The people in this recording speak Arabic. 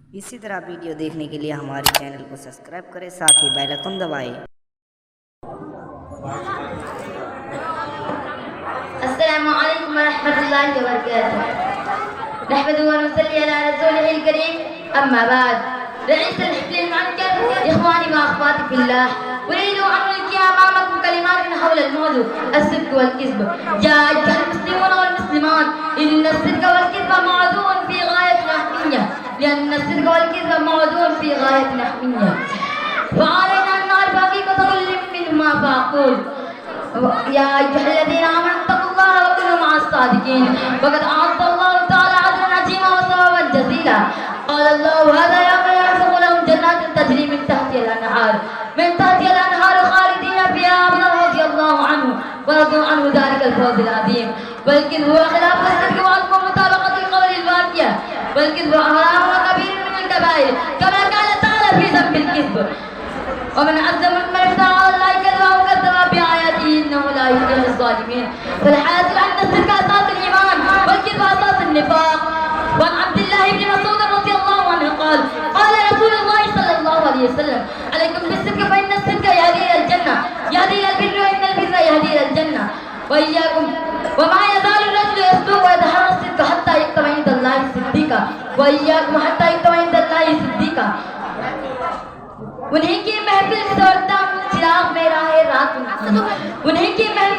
इसी तरह वीडियो देखने के लिए हमारे चैनल को सब्सक्राइब करें, साथ ही बेल आइकन दबाएं। अस्सलामु अलैकुम वरहमतुल्लाहि वबरकातुहू। नहमदुहु व नुसल्ली अला रसूलिहिल करीम, अम्मा बाद। रईस الحفل المعنكر إخواني وأخواتي في الله، أريد أن ألقي أمامكم كلمات حول الموضوع الصدق والكذب. يا أيها المسلمون والمسلمات، إن الصدق والكذب موضوع في غاية الأهمية، لأن الصدق والكذب موضوع في غاية الأهمية، فعلينا أن نعرف حقيقة كل منهما. فأقول يا أيها الذين آمنوا اتقوا الله وكونوا مع الصادقين، وقد أعد الله تعالى أجرا عظيما وثوابا جزيلا. قال الله هذا يوم يرزق لهم جنات تجري من تحتها الأنهار خالدين فيها أبدا رضي الله عنه ورضوا عنه ذلك الفوز العظيم. والكذب هو خلاف الصدق وعدم مطابقة القول الواقع، والكذب حرام وكبير من الكبائر، كما قال تعالى في ذنب الكذب: ومن أظلم ممن افترى على الله كذبا وكذب بآياته إنه لا يفلح الظالمين. فالحاصل أن الصدق أساس الإيمان والكذب أساس النفاق. وعن عبد الله بن مسعود رضي الله عنه قال: قال رسول الله صلى الله عليه وسلم: عليكم بالصدق فإن الصدق يهدي إلى الجنة، يهدي إلى البر وإن البر يهدي إلى الجنة. وإياكم وما يزال الرجل يصدق ويتحرى الصدق حتى يكتب عند الله صديقا، وإياكم حتى يكتب عند الله صديقا. उन्हीं की महफिल से दौड़ता चिराग मेरा है रात, उन्हीं की महफिल